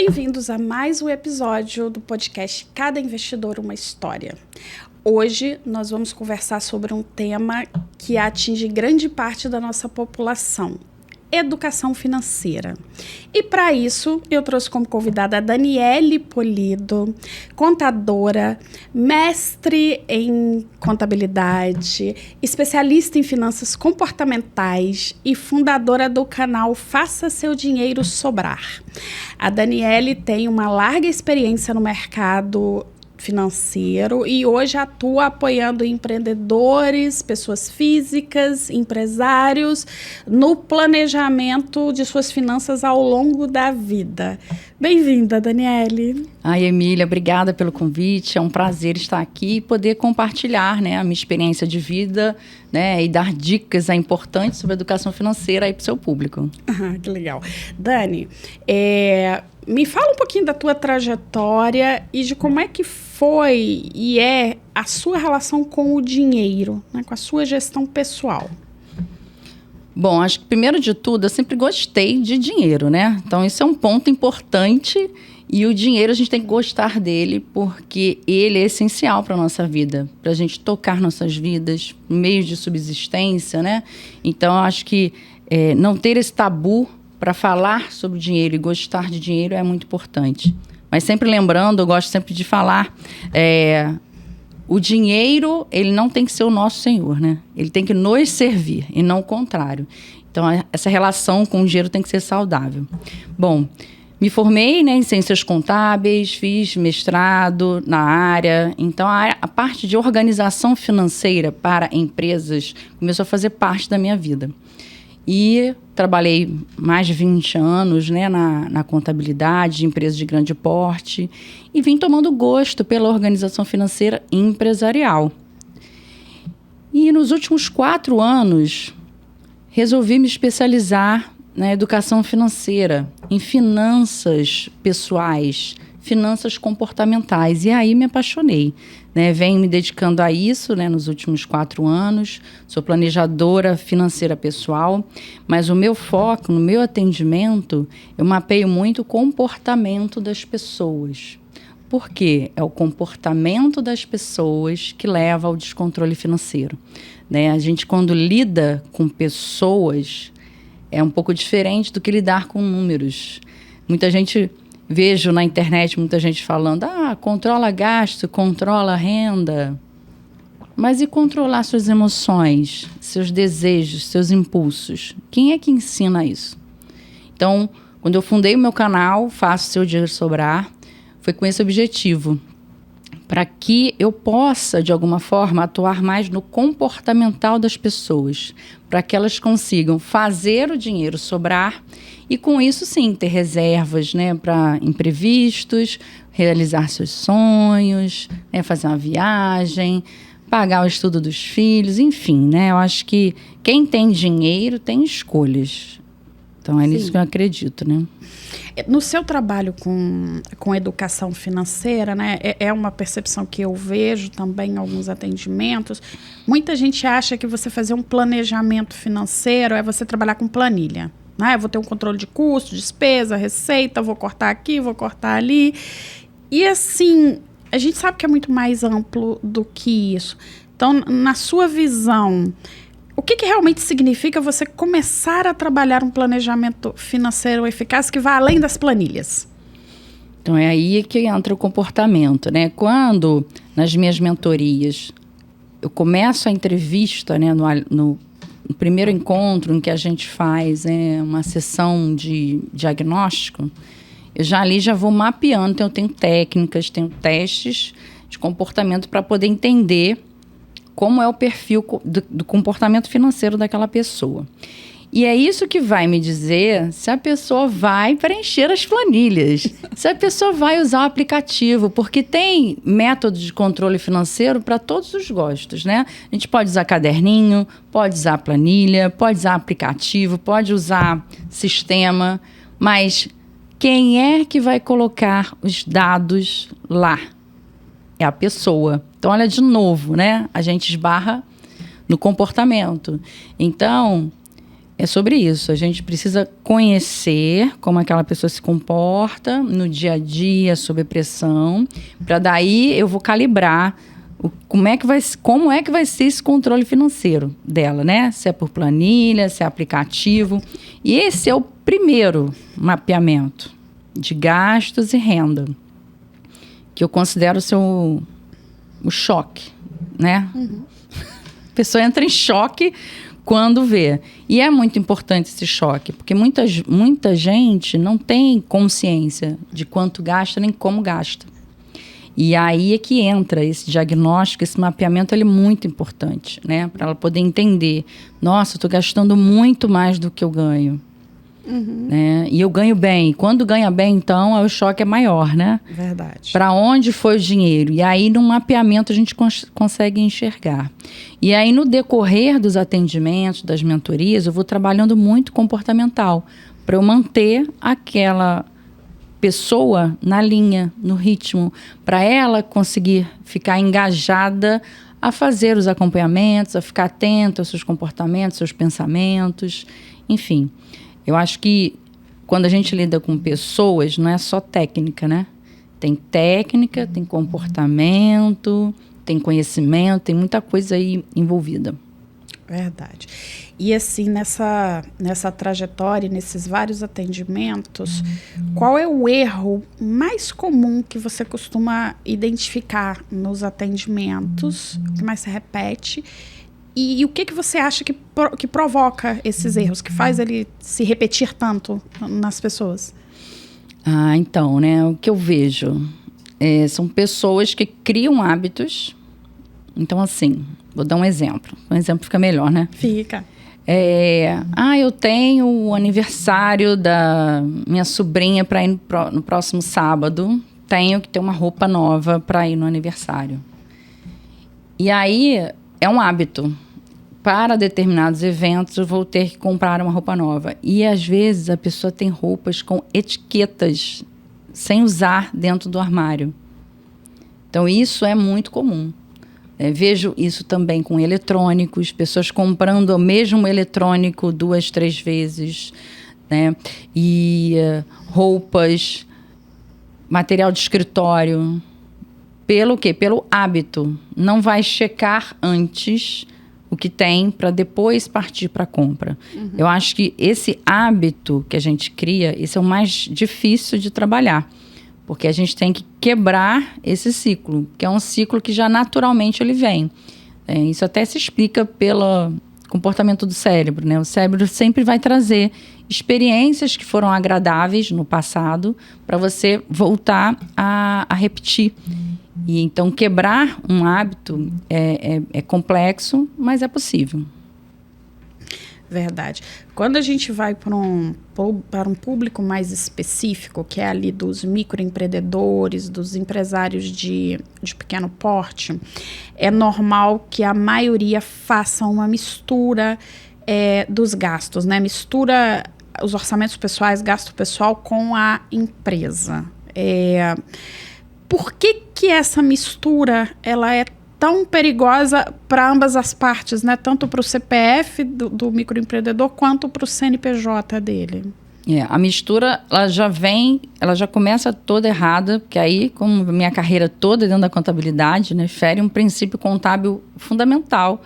Bem-vindos a mais um episódio do podcast Cada Investidor Uma História. Hoje nós vamos conversar sobre um tema que atinge grande parte da nossa população: educação financeira. E para isso, eu trouxe como convidada a Daniele Polido, contadora, mestre em contabilidade, especialista em finanças comportamentais e fundadora do canal Faça Seu Dinheiro Sobrar. A Daniele tem uma larga experiência no mercado financeiro e hoje atua apoiando empreendedores, pessoas físicas, empresários no planejamento de suas finanças ao longo da vida. Bem-vinda, Daniele. Ai, Emília, obrigada pelo convite. É um prazer estar aqui e poder compartilhar, né, a minha experiência de vida, né, e dar dicas importantes sobre educação financeira aí para o seu público. Que legal. Dani, me fala um pouquinho da tua trajetória e de como é que foi e é a sua relação com o dinheiro, né, com a sua gestão pessoal. Bom, acho que primeiro de tudo, eu sempre gostei de dinheiro, né? Então, isso é um ponto importante e o dinheiro a gente tem que gostar dele porque ele é essencial para a nossa vida, para a gente tocar nossas vidas, meios de subsistência, né? Então, eu acho que não ter esse tabu para falar sobre dinheiro e gostar de dinheiro é muito importante. Mas sempre lembrando, eu gosto sempre de falar, o dinheiro, ele não tem que ser o nosso senhor, né? Ele tem que nos servir e não o contrário. Então, essa relação com o dinheiro tem que ser saudável. Bom, me formei, né, em ciências contábeis, fiz mestrado na área. Então, a parte de organização financeira para empresas começou a fazer parte da minha vida. E trabalhei mais de 20 anos, né, na contabilidade de empresas de grande porte e vim tomando gosto pela organização financeira empresarial. E nos últimos 4 anos, resolvi me especializar na educação financeira, em finanças pessoais, finanças comportamentais. E aí me apaixonei, né? Venho me dedicando a isso, né, nos últimos 4 anos. Sou planejadora financeira pessoal, mas o meu foco, no meu atendimento, eu mapeio muito o comportamento das pessoas. Por quê? É o comportamento das pessoas que leva ao descontrole financeiro, né? A gente, quando lida com pessoas, é um pouco diferente do que lidar com números. Muita gente... Vejo na internet muita gente falando, controla gasto, controla renda. Mas e controlar suas emoções, seus desejos, seus impulsos? Quem é que ensina isso? Então, quando eu fundei o meu canal, Faça Seu Dinheiro Sobrar, foi com esse objetivo. Para que eu possa, de alguma forma, atuar mais no comportamental das pessoas. Para que elas consigam fazer o dinheiro sobrar e, com isso, sim, ter reservas, né, para imprevistos, realizar seus sonhos, né, fazer uma viagem, pagar o estudo dos filhos, enfim, né? Eu acho que quem tem dinheiro tem escolhas. Então, é nisso que eu acredito, né? No seu trabalho com educação financeira, né, é uma percepção que eu vejo também em alguns atendimentos. Muita gente acha que você fazer um planejamento financeiro é você trabalhar com planilha. Eu vou ter um controle de custo, despesa, receita, vou cortar aqui, vou cortar ali. E assim, a gente sabe que é muito mais amplo do que isso. Então, na sua visão, o que realmente significa você começar a trabalhar um planejamento financeiro eficaz que vá além das planilhas? Então, é aí que entra o comportamento, né? Quando, nas minhas mentorias, eu começo a entrevista, né, no primeiro encontro em que a gente faz uma sessão de diagnóstico, eu já vou mapeando, então eu tenho técnicas, tenho testes de comportamento para poder entender como é o perfil do comportamento financeiro daquela pessoa. E é isso que vai me dizer se a pessoa vai preencher as planilhas, se a pessoa vai usar o aplicativo, porque tem métodos de controle financeiro para todos os gostos, né? A gente pode usar caderninho, pode usar planilha, pode usar aplicativo, pode usar sistema, mas quem é que vai colocar os dados lá? É a pessoa. Então, olha, de novo, né? A gente esbarra no comportamento. Então, É sobre isso. A gente precisa conhecer como aquela pessoa se comporta no dia a dia, sob pressão, para daí eu vou calibrar como é que vai ser esse controle financeiro dela, né? Se é por planilha, se é aplicativo. E esse é o primeiro mapeamento de gastos e renda, que eu considero o choque, né? A pessoa entra em choque quando vê. E é muito importante esse choque, porque muita gente não tem consciência de quanto gasta nem como gasta. E aí é que entra esse diagnóstico, esse mapeamento, ele é muito importante, né? Para ela poder entender, nossa, eu estou gastando muito mais do que eu ganho. Né? E eu ganho bem. E quando ganha bem, então, o choque é maior, né? Verdade. Para onde foi o dinheiro? E aí, no mapeamento, a gente consegue enxergar. E aí, no decorrer dos atendimentos, das mentorias, eu vou trabalhando muito comportamental, para eu manter aquela pessoa na linha, no ritmo, para ela conseguir ficar engajada a fazer os acompanhamentos, a ficar atenta aos seus comportamentos, seus pensamentos, enfim. Eu acho que quando a gente lida com pessoas, não é só técnica, né? Tem técnica, tem comportamento, tem conhecimento, tem muita coisa aí envolvida. Verdade. E assim, nessa trajetória, nesses vários atendimentos, qual é o erro mais comum que você costuma identificar nos atendimentos, o que mais se repete? E o que você acha que provoca esses erros, que faz ele se repetir tanto nas pessoas? Então, né, o que eu vejo são pessoas que criam hábitos. Então, assim, vou dar um exemplo. Um exemplo fica melhor, né? Fica. Eu tenho o aniversário da minha sobrinha para ir no próximo sábado. Tenho que ter uma roupa nova para ir no aniversário. E aí, é um hábito. Para determinados eventos, eu vou ter que comprar uma roupa nova. E, às vezes, a pessoa tem roupas com etiquetas sem usar dentro do armário. Então, isso é muito comum. Vejo isso também com eletrônicos, pessoas comprando o mesmo eletrônico 2, 3 vezes, né? E roupas, material de escritório. Pelo quê? Pelo hábito. Não vai checar antes o que tem para depois partir para a compra. Eu acho que esse hábito que a gente cria, esse é o mais difícil de trabalhar. Porque a gente tem que quebrar esse ciclo, que é um ciclo que já naturalmente ele vem. Isso até se explica pelo comportamento do cérebro, né? O cérebro sempre vai trazer experiências que foram agradáveis no passado para você voltar a repetir. E então quebrar um hábito é complexo, mas é possível. Verdade. Quando a gente vai para um público mais específico, que é ali dos microempreendedores, dos empresários de pequeno porte, é normal que a maioria faça uma mistura dos gastos, né? Mistura os orçamentos pessoais, gasto pessoal com a empresa. Por que essa mistura ela é tão perigosa para ambas as partes, né? Tanto para o CPF do microempreendedor quanto para o CNPJ dele? A mistura, ela já começa toda errada, porque aí, como minha carreira toda dentro da contabilidade, né, fere um princípio contábil fundamental,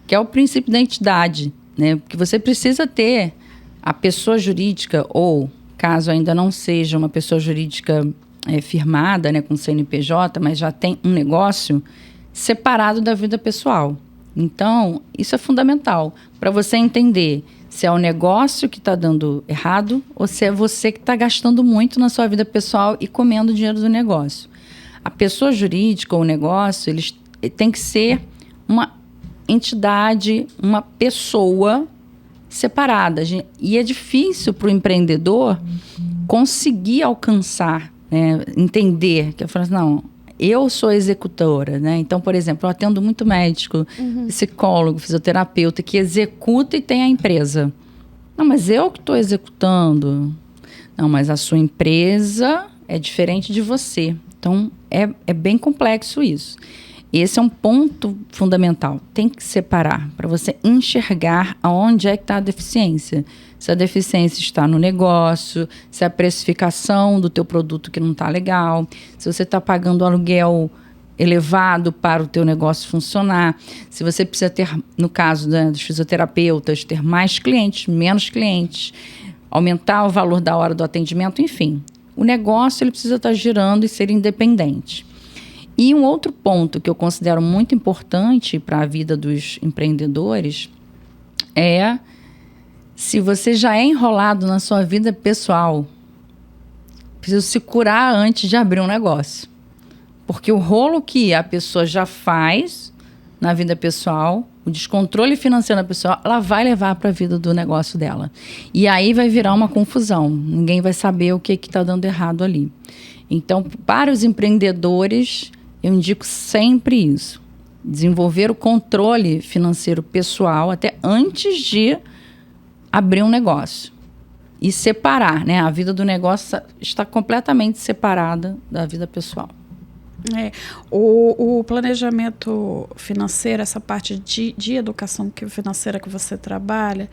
que é o princípio da entidade, né? Porque você precisa ter a pessoa jurídica, ou caso ainda não seja uma pessoa jurídica firmada, né, com CNPJ, mas já tem um negócio separado da vida pessoal. Então, isso é fundamental para você entender se é o negócio que está dando errado ou se é você que está gastando muito na sua vida pessoal e comendo o dinheiro do negócio. A pessoa jurídica ou o negócio, eles têm que ser uma entidade, uma pessoa separada. E é difícil para o empreendedor conseguir alcançar, né, entender, que eu falo assim, não, eu sou executora, né? Então, por exemplo, eu atendo muito médico, psicólogo, fisioterapeuta, que executa e tem a empresa. Não, mas eu que estou executando. Não, mas a sua empresa é diferente de você. Então, é bem complexo isso. Esse é um ponto fundamental. Tem que separar para você enxergar aonde é que está a deficiência. Se a deficiência está no negócio, se a precificação do teu produto que não está legal, se você está pagando aluguel elevado para o teu negócio funcionar, se você precisa ter, no caso dos fisioterapeutas, ter mais clientes, menos clientes, aumentar o valor da hora do atendimento, enfim. O negócio ele precisa estar girando e ser independente. E um outro ponto que eu considero muito importante para a vida dos empreendedores é se você já é enrolado na sua vida pessoal, precisa se curar antes de abrir um negócio. Porque o rolo que a pessoa já faz na vida pessoal, o descontrole financeiro da pessoa, ela vai levar para a vida do negócio dela. E aí vai virar uma confusão. Ninguém vai saber o que está dando errado ali. Então, para os empreendedores, eu indico sempre isso. Desenvolver o controle financeiro pessoal até antes de abrir um negócio. E separar, né? A vida do negócio está completamente separada da vida pessoal. O planejamento financeiro, essa parte de educação financeira que você trabalha,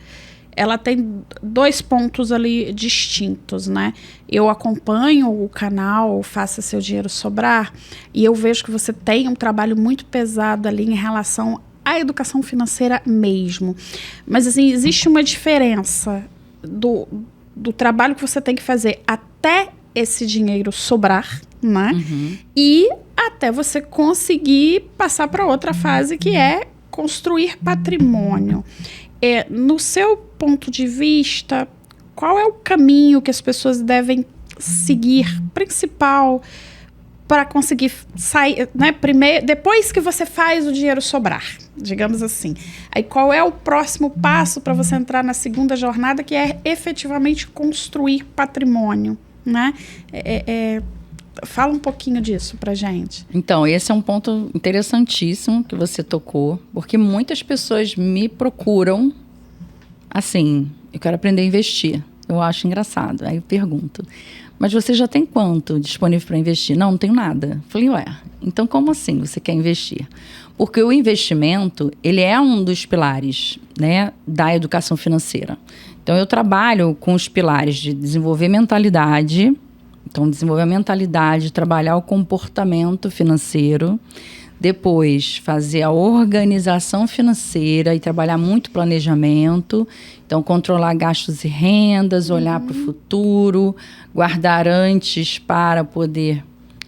ela tem 2 pontos ali distintos, né? Eu acompanho o canal Faça Seu Dinheiro Sobrar e eu vejo que você tem um trabalho muito pesado ali em relação à educação financeira mesmo. Mas, assim, existe uma diferença do trabalho que você tem que fazer até esse dinheiro sobrar, né? Uhum. E até você conseguir passar para outra fase, que é construir patrimônio. No seu ponto de vista, qual é o caminho que as pessoas devem seguir, principal, para conseguir sair, né? Primeiro, depois que você faz o dinheiro sobrar, digamos assim. Aí qual é o próximo passo para você entrar na segunda jornada, que é efetivamente construir patrimônio, né? Fala um pouquinho disso pra gente. Então, esse é um ponto interessantíssimo que você tocou, porque muitas pessoas me procuram assim, eu quero aprender a investir. Eu acho engraçado. Aí eu pergunto, mas você já tem quanto disponível para investir? Não tenho nada. Falei, então como assim você quer investir? Porque o investimento, ele é um dos pilares, né, da educação financeira. Então, eu trabalho com os pilares de desenvolver mentalidade. Então, desenvolver a mentalidade, trabalhar o comportamento financeiro, depois fazer a organização financeira e trabalhar muito planejamento. Então, controlar gastos e rendas, olhar para o futuro, guardar antes para poder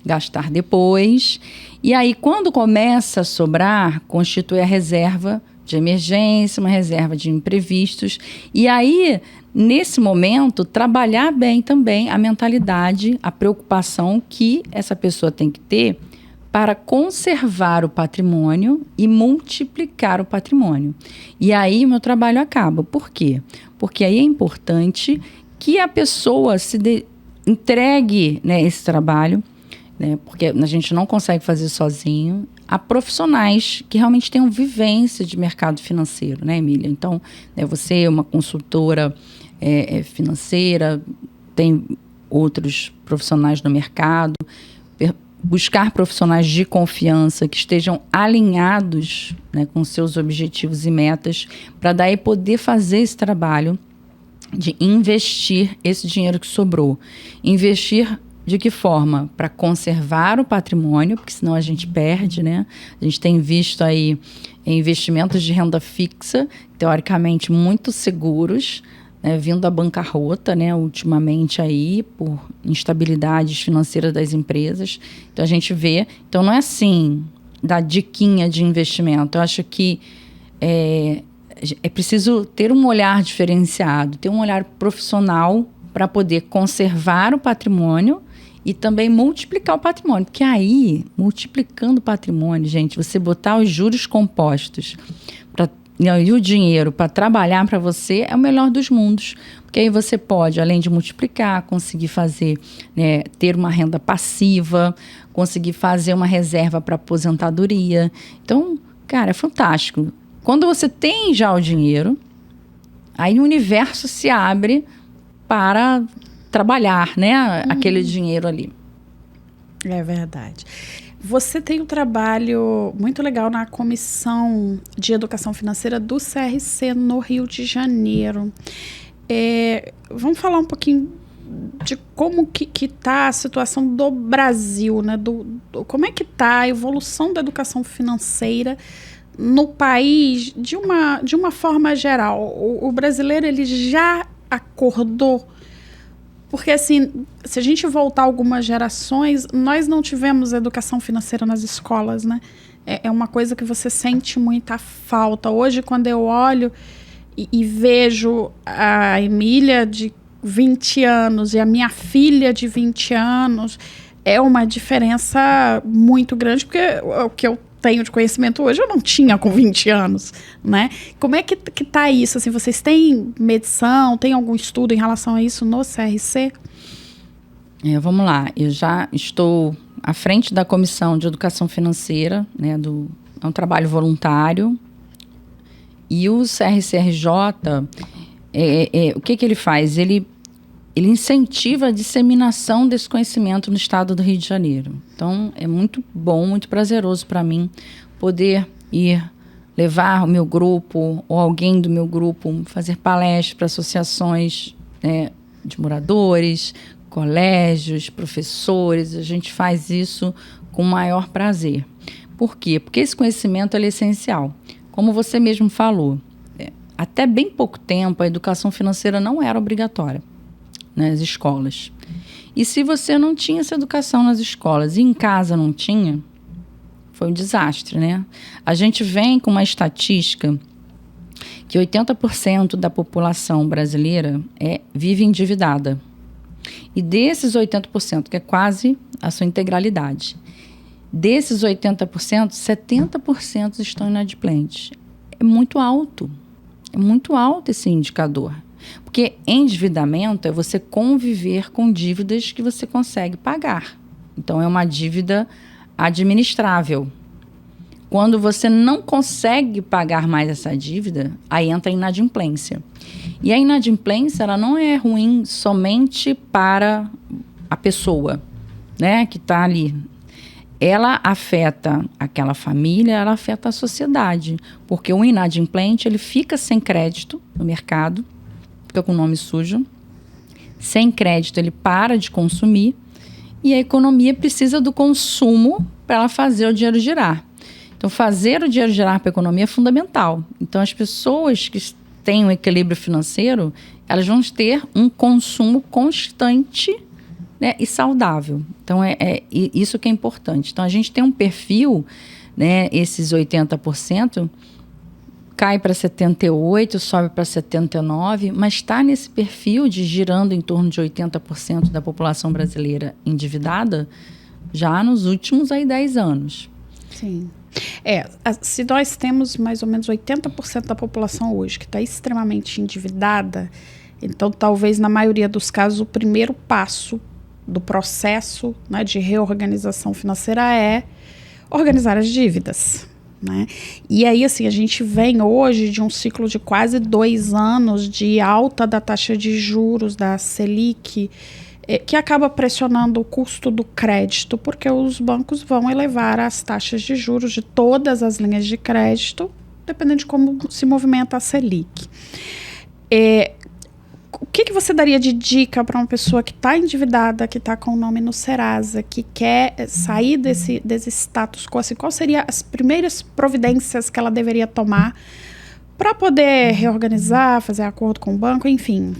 gastar depois. E aí, quando começa a sobrar, constitui a reserva de emergência, uma reserva de imprevistos. E aí, nesse momento, trabalhar bem também a mentalidade, a preocupação que essa pessoa tem que ter para conservar o patrimônio e multiplicar o patrimônio. E aí, meu trabalho acaba. Por quê? Porque aí é importante que a pessoa entregue, né, esse trabalho, né, porque a gente não consegue fazer sozinho, a profissionais que realmente tenham vivência de mercado financeiro, né, Emília? Então, né, você é uma consultora financeira, tem outros profissionais no mercado, buscar profissionais de confiança que estejam alinhados, né, com seus objetivos e metas, para daí poder fazer esse trabalho de investir esse dinheiro que sobrou. Investir de que forma? Para conservar o patrimônio, porque senão a gente perde, né? A gente tem visto aí investimentos de renda fixa, teoricamente muito seguros, né, vindo à bancarrota, né, ultimamente aí, por instabilidades financeiras das empresas. Então, a gente vê... Então, não é assim, da diquinha de investimento. Eu acho que é preciso ter um olhar diferenciado, ter um olhar profissional para poder conservar o patrimônio e também multiplicar o patrimônio. Porque aí, multiplicando o patrimônio, gente, você botar os juros compostos e o dinheiro para trabalhar para você é o melhor dos mundos. Porque aí você pode, além de multiplicar, conseguir fazer, né, ter uma renda passiva, conseguir fazer uma reserva para aposentadoria. Então, cara, é fantástico. Quando você tem já o dinheiro, aí o universo se abre para trabalhar, né, aquele dinheiro ali. É verdade. Você tem um trabalho muito legal na Comissão de Educação Financeira do CRC no Rio de Janeiro. Vamos falar um pouquinho de como que está a situação do Brasil, né? Como é que está a evolução da educação financeira no país de uma forma geral. O brasileiro, ele já acordou. Porque, assim, se a gente voltar algumas gerações, nós não tivemos educação financeira nas escolas, né? É uma coisa que você sente muita falta. Hoje, quando eu olho e vejo a Emília de 20 anos e a minha filha de 20 anos, é uma diferença muito grande, porque o que eu tenho de conhecimento hoje eu não tinha com 20 anos, né? Como é que tá isso? Assim, vocês têm medição, tem algum estudo em relação a isso no CRC? Vamos lá, eu já estou à frente da Comissão de Educação Financeira, né, é um trabalho voluntário, e o CRCRJ, o que ele faz? Ele incentiva a disseminação desse conhecimento no estado do Rio de Janeiro. Então, é muito bom, muito prazeroso para mim poder levar o meu grupo ou alguém do meu grupo, fazer palestras para associações, né, de moradores, colégios, professores. A gente faz isso com o maior prazer. Por quê? Porque esse conhecimento é essencial. Como você mesmo falou, até bem pouco tempo a educação financeira não era obrigatória nas escolas. E se você não tinha essa educação nas escolas e em casa não tinha, foi um desastre, né? A gente vem com uma estatística que 80% da população brasileira vive endividada. E desses 80%, que é quase a sua integralidade, desses 80%, 70% estão inadimplentes. É muito alto esse indicador. Porque endividamento é você conviver com dívidas que você consegue pagar. Então, é uma dívida administrável. Quando você não consegue pagar mais essa dívida, aí entra a inadimplência. E a inadimplência, ela não é ruim somente para a pessoa, né, que está ali. Ela afeta aquela família, ela afeta a sociedade. Porque o inadimplente, ele fica sem crédito no mercado, fica com o nome sujo. Sem crédito, ele para de consumir. E a economia precisa do consumo para ela fazer o dinheiro girar. Então, fazer o dinheiro girar para a economia é fundamental. Então, as pessoas que têm um equilíbrio financeiro, elas vão ter um consumo constante, né, e saudável. Então, isso que é importante. Então, a gente tem um perfil, né, esses 80%, cai para 78%, sobe para 79%, mas está nesse perfil de girando em torno de 80% da população brasileira endividada já nos últimos 10 anos. Sim. Se nós temos mais ou menos 80% da população hoje que está extremamente endividada, então talvez na maioria dos casos o primeiro passo do processo, né, de reorganização financeira é organizar as dívidas. Né? E aí, assim, a gente vem hoje de um ciclo de quase 2 anos de alta da taxa de juros, da Selic, que acaba pressionando o custo do crédito, porque os bancos vão elevar as taxas de juros de todas as linhas de crédito, dependendo de como se movimenta a Selic. O que você daria de dica para uma pessoa que está endividada, que está com o nome no Serasa, que quer sair desse status quo? Assim, quais seriam as primeiras providências que ela deveria tomar para poder reorganizar, fazer acordo com o banco, enfim?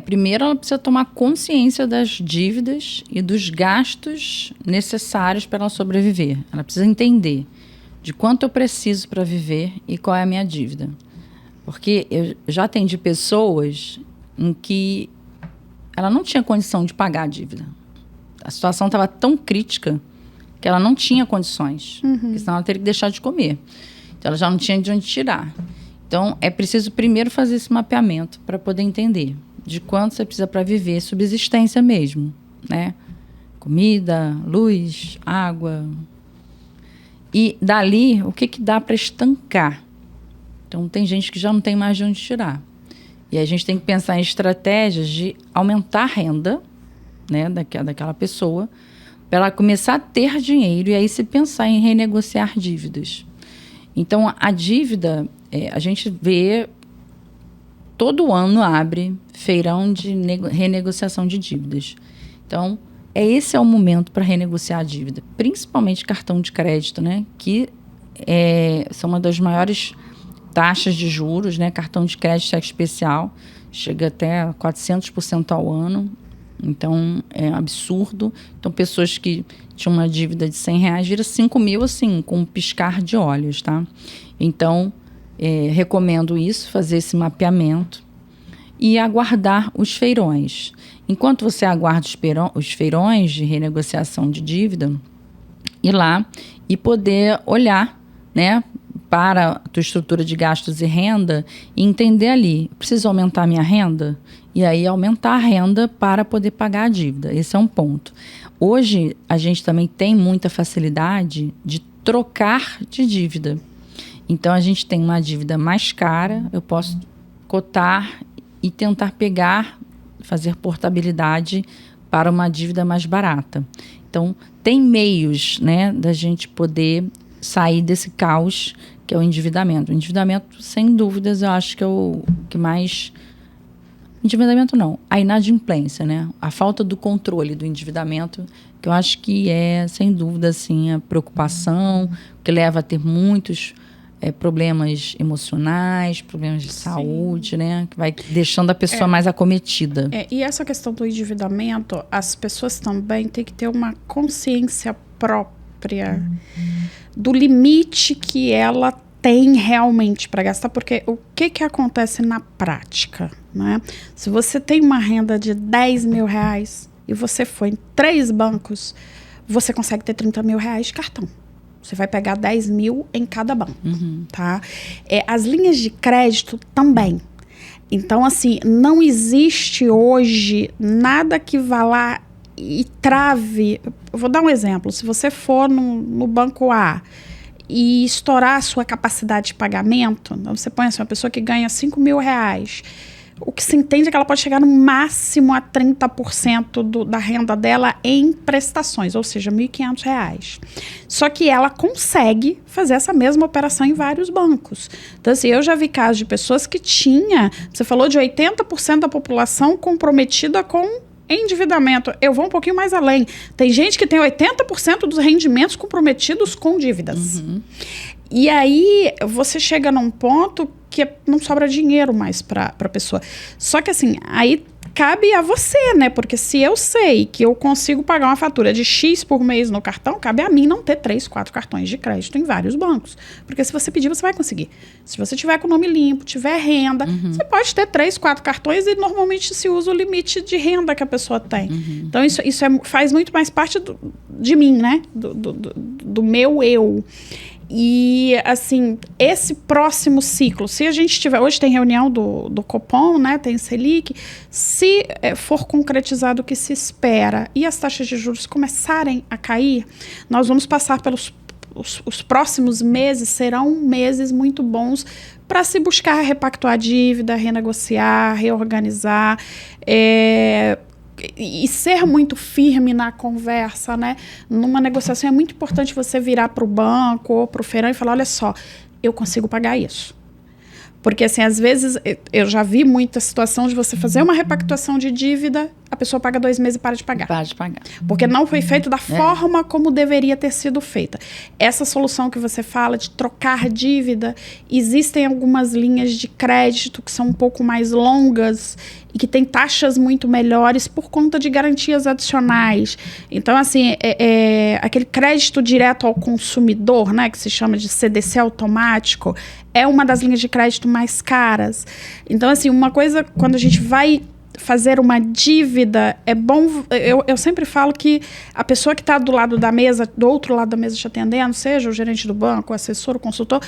Primeiro ela precisa tomar consciência das dívidas e dos gastos necessários para ela sobreviver. Ela precisa entender de quanto eu preciso para viver e qual é a minha dívida. Porque eu já atendi pessoas em que ela não tinha condição de pagar a dívida. A situação estava tão crítica que ela não tinha condições. Porque senão ela teria que deixar de comer. Então, ela já não tinha de onde tirar. Então, é preciso primeiro fazer esse mapeamento para poder entender de quanto você precisa para viver, subsistência mesmo, né? Comida, luz, água. E dali, o que dá para estancar? Então, tem gente que já não tem mais de onde tirar. E a gente tem que pensar em estratégias de aumentar a renda, né, daquela pessoa, para ela começar a ter dinheiro e aí se pensar em renegociar dívidas. Então, a dívida, a gente vê, todo ano abre feirão de renegociação de dívidas. Então, esse é o momento para renegociar a dívida, principalmente cartão de crédito, né? Que são uma das maiores taxas de juros, né? Cartão de crédito cheque especial chega até 400% ao ano. Então, é absurdo. Então, pessoas que tinham uma dívida de R$100 vira 5 mil, assim, com um piscar de olhos, tá? Então, recomendo isso, fazer esse mapeamento e aguardar os feirões. Enquanto você aguarda os feirões de renegociação de dívida, ir lá e poder olhar, né, para a tua estrutura de gastos e renda e entender ali, preciso aumentar a minha renda? E aí aumentar a renda para poder pagar a dívida. Esse é um ponto. Hoje, a gente também tem muita facilidade de trocar de dívida. Então, a gente tem uma dívida mais cara, eu posso cotar e tentar fazer portabilidade para uma dívida mais barata. Então, tem meios, né, da gente poder sair desse caos que é o endividamento. O endividamento, sem dúvidas, eu acho que é o que mais... Endividamento não, a inadimplência, né? A falta do controle do endividamento, que eu acho que sem dúvida, assim, a preocupação, que leva a ter muitos problemas emocionais, problemas de saúde, né? Que vai deixando a pessoa mais acometida. E essa questão do endividamento, as pessoas também têm que ter uma consciência própria do limite que ela tem realmente para gastar, porque o que acontece na prática, né? Se você tem uma renda de R$10 mil e você foi em 3 bancos, você consegue ter R$30 mil de cartão. Você vai pegar 10 mil em cada banco, tá? As linhas de crédito também. Então, assim, não existe hoje nada que vá lá e trave. Eu vou dar um exemplo. Se você for no banco A e estourar a sua capacidade de pagamento, então você põe assim, uma pessoa que ganha R$5 mil, o que se entende é que ela pode chegar no máximo a 30% da renda dela em prestações, ou seja, R$1.500. Só que ela consegue fazer essa mesma operação em vários bancos. Então, assim, eu já vi casos de pessoas que você falou de 80% da população comprometida com endividamento. Eu vou um pouquinho mais além. Tem gente que tem 80% dos rendimentos comprometidos com dívidas. E aí, você chega num ponto que não sobra dinheiro mais para a pessoa. Só que assim, aí cabe a você, né? Porque se eu sei que eu consigo pagar uma fatura de X por mês no cartão, cabe a mim não ter 3, 4 cartões de crédito em vários bancos. Porque se você pedir, você vai conseguir. Se você tiver com o nome limpo, tiver renda, você pode ter 3, 4 cartões e normalmente se usa o limite de renda que a pessoa tem. Então, isso faz muito mais parte de mim, né? Do meu eu. E, assim, esse próximo ciclo, se a gente tiver... Hoje tem reunião do Copom, né? Tem Selic. Se for concretizado o que se espera e as taxas de juros começarem a cair, nós vamos passar pelos... Os próximos meses serão meses muito bons para se buscar repactuar a dívida, renegociar, reorganizar, e ser muito firme na conversa, né? Numa negociação é muito importante você virar para o banco ou para o feirão e falar, olha só, eu consigo pagar isso. Porque, assim, às vezes, eu já vi muita situação de você fazer uma repactuação de dívida, a pessoa paga 2 meses e para de pagar. Para de pagar. Porque não foi feito da forma como deveria ter sido feita. Essa solução que você fala de trocar dívida, existem algumas linhas de crédito que são um pouco mais longas e que têm taxas muito melhores por conta de garantias adicionais. Então, assim, aquele crédito direto ao consumidor, né, que se chama de CDC automático, é uma das linhas de crédito mais caras. Então, assim, uma coisa, quando a gente vai fazer uma dívida, é bom... Eu sempre falo que a pessoa que está do outro lado da mesa te atendendo, seja o gerente do banco, o assessor, o consultor,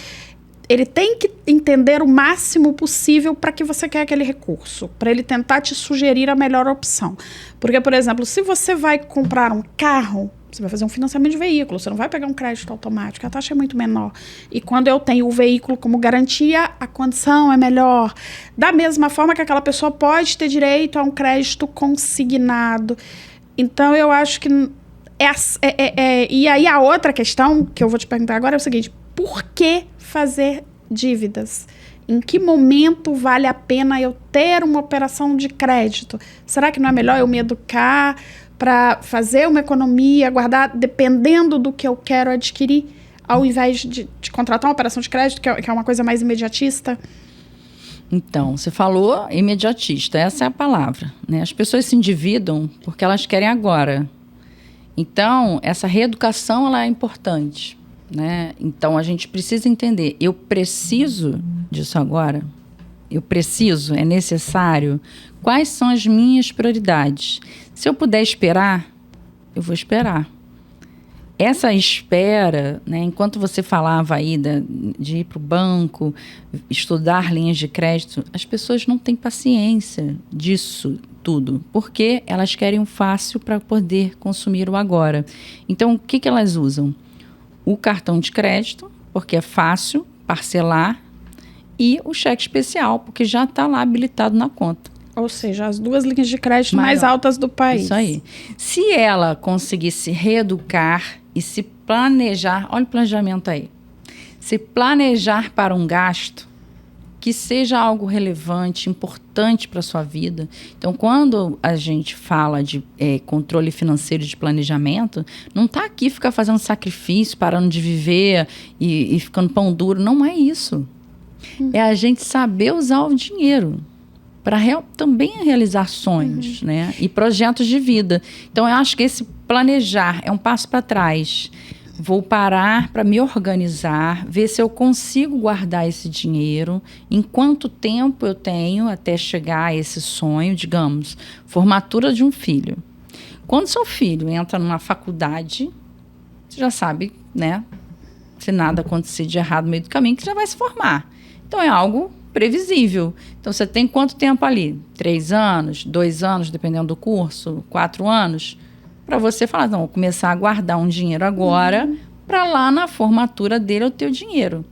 ele tem que entender o máximo possível para que você quer aquele recurso, para ele tentar te sugerir a melhor opção. Porque, por exemplo, se você vai comprar um carro, você vai fazer um financiamento de veículo, você não vai pegar um crédito automático, a taxa é muito menor. E quando eu tenho o veículo como garantia, a condição é melhor. Da mesma forma que aquela pessoa pode ter direito a um crédito consignado. Então, eu acho que E aí a outra questão que eu vou te perguntar agora é o seguinte: por que fazer dívidas? Em que momento vale a pena eu ter uma operação de crédito? Será que não é melhor eu me educar para fazer uma economia, guardar dependendo do que eu quero adquirir, ao invés de contratar uma operação de crédito, que é uma coisa mais imediatista? Então, você falou imediatista, essa é a palavra, né? As pessoas se endividam porque elas querem agora. Então, essa reeducação ela é importante, né? Então, a gente precisa entender, eu preciso disso agora? Eu preciso? É necessário? Quais são as minhas prioridades? Se eu puder esperar, eu vou esperar. Essa espera, né, enquanto você falava aí de ir para o banco, estudar linhas de crédito, as pessoas não têm paciência disso tudo, porque elas querem o fácil para poder consumir o agora. Então, o que elas usam? O cartão de crédito, porque é fácil parcelar, e o cheque especial, porque já está lá habilitado na conta. Ou seja, as duas linhas de crédito mais altas do país. Isso aí. Se ela conseguir se reeducar e se planejar, olha o planejamento aí, se planejar para um gasto que seja algo relevante, importante para a sua vida. Então, quando a gente fala de controle financeiro de planejamento, não está aqui ficar fazendo sacrifício, parando de viver e ficando pão duro. Não é isso. É a gente saber usar o dinheiro para também realizar sonhos, né? E projetos de vida. Então, eu acho que esse planejar é um passo para trás. Vou parar para me organizar, ver se eu consigo guardar esse dinheiro, em quanto tempo eu tenho até chegar a esse sonho, digamos, formatura de um filho. Quando seu filho entra numa faculdade, você já sabe, né? Se nada acontecer de errado no meio do caminho, que você já vai se formar. Então, é algo previsível. Então, você tem quanto tempo ali? 3 anos, 2 anos, dependendo do curso, 4 anos, para você falar, não, vou começar a guardar um dinheiro agora, para lá na formatura dele eu ter o dinheiro.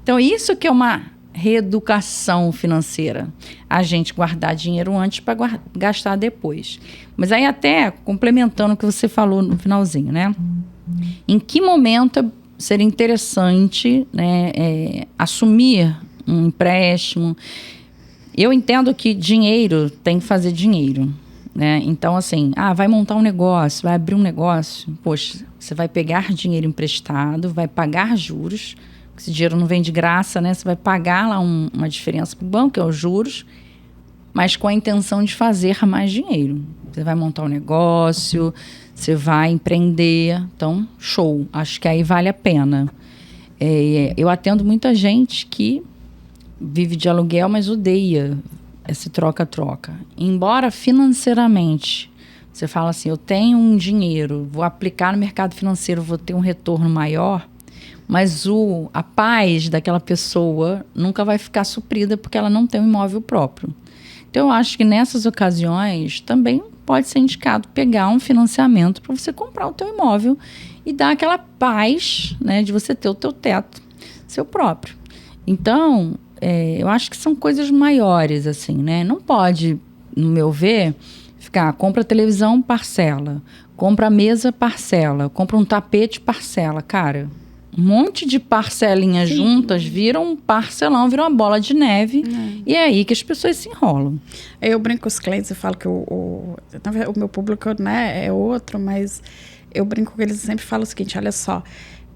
Então, isso que é uma reeducação financeira. A gente guardar dinheiro antes para gastar depois. Mas aí até, complementando o que você falou no finalzinho, né? Em que momento seria interessante, né, assumir um empréstimo? Eu entendo que dinheiro tem que fazer dinheiro, né? Então, assim, vai montar um negócio, vai abrir um negócio. Poxa, você vai pegar dinheiro emprestado, vai pagar juros. Esse dinheiro não vem de graça, né? Você vai pagar lá uma diferença para o banco, que é os juros, mas com a intenção de fazer mais dinheiro. Você vai montar um negócio, você vai empreender. Então, show. Acho que aí vale a pena. Eu atendo muita gente que vive de aluguel, mas odeia esse troca-troca. Embora financeiramente, você fala assim, eu tenho um dinheiro, vou aplicar no mercado financeiro, vou ter um retorno maior, mas a paz daquela pessoa nunca vai ficar suprida porque ela não tem um imóvel próprio. Então, eu acho que nessas ocasiões também pode ser indicado pegar um financiamento para você comprar o teu imóvel e dar aquela paz, né, de você ter o teu teto, seu próprio. Então, eu acho que são coisas maiores, assim, né? Não pode, no meu ver, compra televisão, parcela, compra mesa, parcela, compra um tapete, parcela. Cara, um monte de parcelinhas juntas viram um parcelão, viram uma bola de neve, e é aí que as pessoas se enrolam. Eu brinco com os clientes, eu falo que o meu público, né, é outro, mas eu brinco com eles e sempre falo o seguinte, olha só,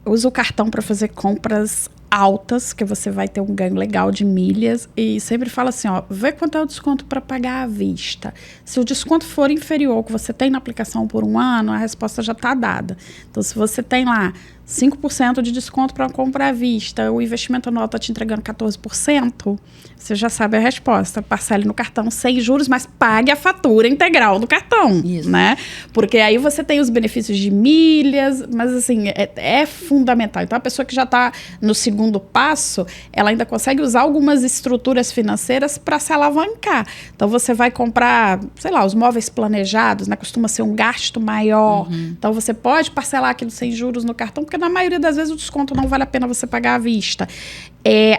usa o cartão para fazer compras altas, que você vai ter um ganho legal de milhas, e sempre fala assim, vê quanto é o desconto para pagar à vista. Se o desconto for inferior ao que você tem na aplicação por um ano, a resposta já está dada. Então, se você tem lá 5% de desconto para compra à vista, o investimento anual está te entregando 14%, você já sabe a resposta. Parcele no cartão sem juros, mas pague a fatura integral do cartão. Isso. Né? Porque aí você tem os benefícios de milhas, mas assim, é fundamental. Então, a pessoa que já está no segundo passo, ela ainda consegue usar algumas estruturas financeiras para se alavancar. Então, você vai comprar, sei lá, os móveis planejados, né? Costuma ser um gasto maior. Então, você pode parcelar aquilo sem juros no cartão, porque na maioria das vezes o desconto não vale a pena você pagar à vista.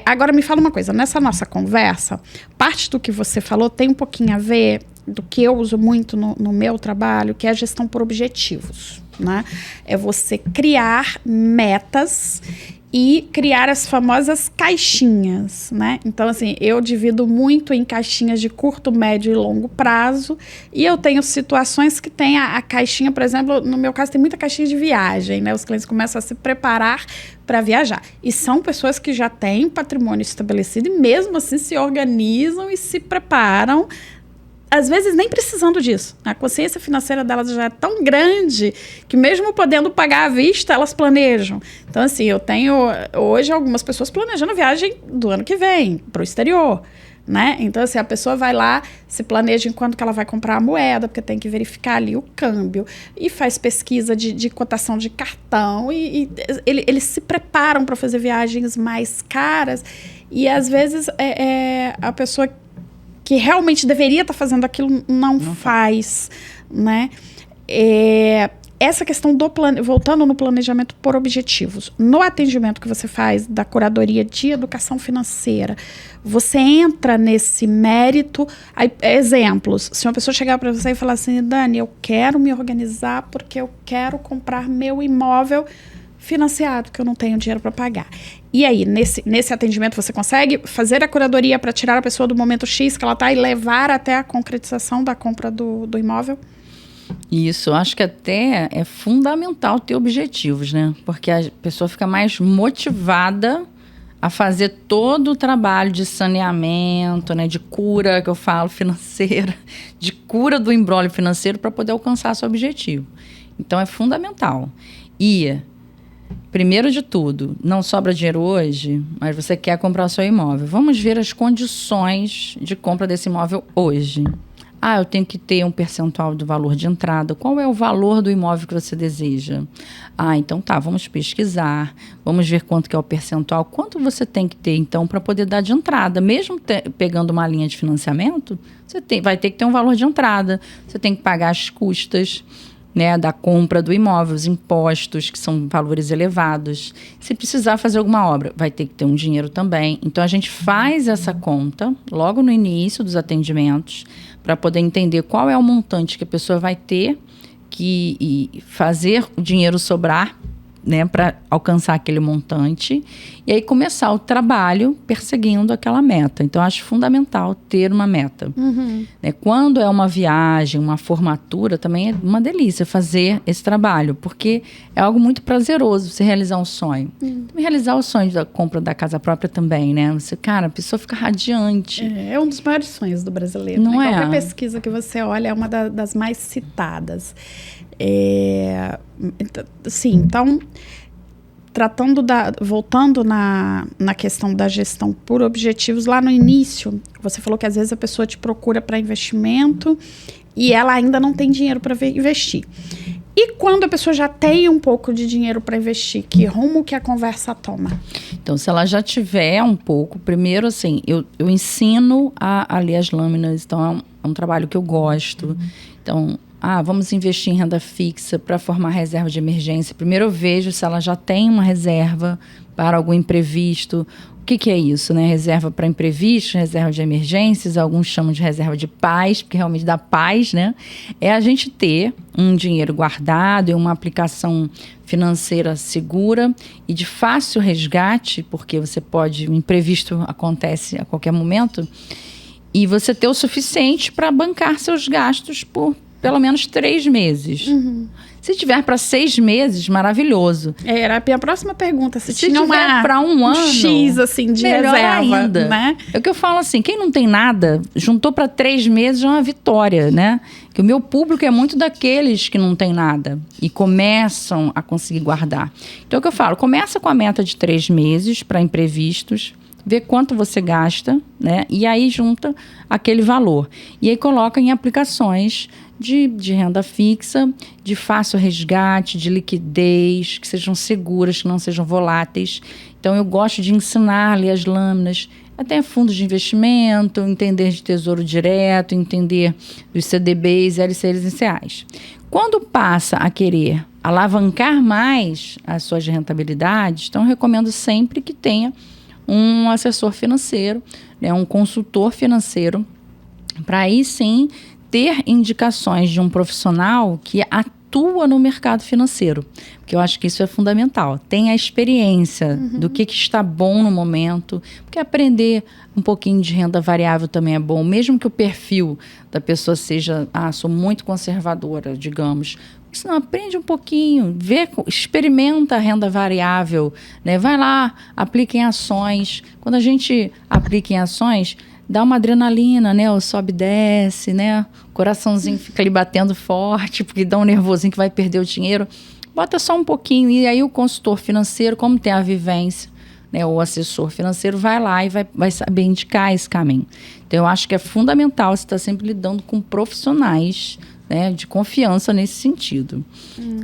Agora, me fala uma coisa. Nessa nossa conversa, parte do que você falou tem um pouquinho a ver do que eu uso muito no meu trabalho, que é a gestão por objetivos. né? É você criar metas e criar as famosas caixinhas, né? Então, assim, eu divido muito em caixinhas de curto, médio e longo prazo, e eu tenho situações que tem a caixinha, por exemplo, no meu caso tem muita caixinha de viagem, né? Os clientes começam a se preparar para viajar, e são pessoas que já têm patrimônio estabelecido e mesmo assim se organizam e se preparam, às vezes nem precisando disso. A consciência financeira delas já é tão grande que mesmo podendo pagar à vista, elas planejam. Então, assim, eu tenho hoje algumas pessoas planejando a viagem do ano que vem para o exterior, né? Então, assim, a pessoa vai lá, se planeja em quanto que ela vai comprar a moeda, porque tem que verificar ali o câmbio, e faz pesquisa de cotação de cartão, e eles se preparam para fazer viagens mais caras, e às vezes a pessoa que realmente deveria estar fazendo aquilo, não faz, né? Essa questão voltando no planejamento por objetivos. No atendimento que você faz da curadoria de educação financeira, você entra nesse mérito. Aí, exemplos, se uma pessoa chegar para você e falar assim, Dani, eu quero me organizar porque eu quero comprar meu imóvel financiado, que eu não tenho dinheiro para pagar. E aí, nesse atendimento, você consegue fazer a curadoria para tirar a pessoa do momento X que ela está e levar até a concretização da compra do imóvel? Isso, acho que até é fundamental ter objetivos, né? Porque a pessoa fica mais motivada a fazer todo o trabalho de saneamento, né? De cura, que eu falo, financeira, de cura do imbróglio financeiro para poder alcançar seu objetivo. Então, é fundamental. E primeiro de tudo, não sobra dinheiro hoje, mas você quer comprar o seu imóvel. Vamos ver as condições de compra desse imóvel hoje. Eu tenho que ter um percentual do valor de entrada. Qual é o valor do imóvel que você deseja? Então tá, vamos pesquisar, vamos ver quanto que é o percentual. Quanto você tem que ter, então, para poder dar de entrada? Mesmo pegando uma linha de financiamento, você vai ter que ter um valor de entrada. Você tem que pagar as custas, né, da compra do imóvel, os impostos, que são valores elevados. Se precisar fazer alguma obra, vai ter que ter um dinheiro também. Então, a gente faz essa conta logo no início dos atendimentos para poder entender qual é o montante que a pessoa vai ter e fazer o dinheiro sobrar, né, para alcançar aquele montante, e aí começar o trabalho perseguindo aquela meta. Então, acho fundamental ter uma meta. Né? Quando é uma viagem, uma formatura, também é uma delícia fazer esse trabalho, porque é algo muito prazeroso você realizar um sonho. Realizar o sonho da compra da casa própria também, né? A pessoa fica radiante. É um dos maiores sonhos do brasileiro. Não né? é? Qualquer pesquisa que você olha é uma das mais citadas. Então, voltando na questão da gestão por objetivos, lá no início, você falou que às vezes a pessoa te procura para investimento e ela ainda não tem dinheiro para investir. E quando a pessoa já tem um pouco de dinheiro para investir, que rumo que a conversa toma? Então, se ela já tiver um pouco, primeiro, assim, eu ensino a ler as lâminas, então é um trabalho que eu gosto. Então, vamos investir em renda fixa para formar reserva de emergência. Primeiro eu vejo se ela já tem uma reserva para algum imprevisto. O que é isso, né? Reserva para imprevistos, reserva de emergências, alguns chamam de reserva de paz, porque realmente dá paz, né? É a gente ter um dinheiro guardado em uma aplicação financeira segura e de fácil resgate, porque o imprevisto acontece a qualquer momento, e você ter o suficiente para bancar seus gastos por pelo menos 3 meses. Se tiver para 6 meses, maravilhoso. Era a minha próxima pergunta. Se tiver para um ano, X assim, de reserva, ainda. Né? É o que eu falo assim, quem não tem nada, juntou para 3 meses já é uma vitória, né? Que o meu público é muito daqueles que não tem nada e começam a conseguir guardar. Então, é o que eu falo, começa com a meta de 3 meses para imprevistos, vê quanto você gasta, né? E aí junta aquele valor. E aí coloca em aplicações de renda fixa, de fácil resgate, de liquidez, que sejam seguras, que não sejam voláteis. Então, eu gosto de ensinar ali as lâminas, até fundos de investimento, entender de tesouro direto, entender dos CDBs, LCIs iniciais. Quando passa a querer alavancar mais as suas rentabilidades, então eu recomendo sempre que tenha um assessor financeiro, né, um consultor financeiro, para aí sim ter indicações de um profissional que atua atua no mercado financeiro. Porque eu acho que isso é fundamental. Tem a experiência do que está bom no momento. Porque aprender um pouquinho de renda variável também é bom. Mesmo que o perfil da pessoa seja, sou muito conservadora, digamos. Se não, aprende um pouquinho, experimenta a renda variável, né? Vai lá, aplica em ações. Quando a gente aplica em ações, dá uma adrenalina, né? O sobe e desce, né? O coraçãozinho fica ali batendo forte, porque dá um nervosinho que vai perder o dinheiro. Bota só um pouquinho. E aí o consultor financeiro, como tem a vivência, né? O assessor financeiro vai lá e vai saber indicar esse caminho. Então, eu acho que é fundamental você estar sempre lidando com profissionais, né, de confiança nesse sentido.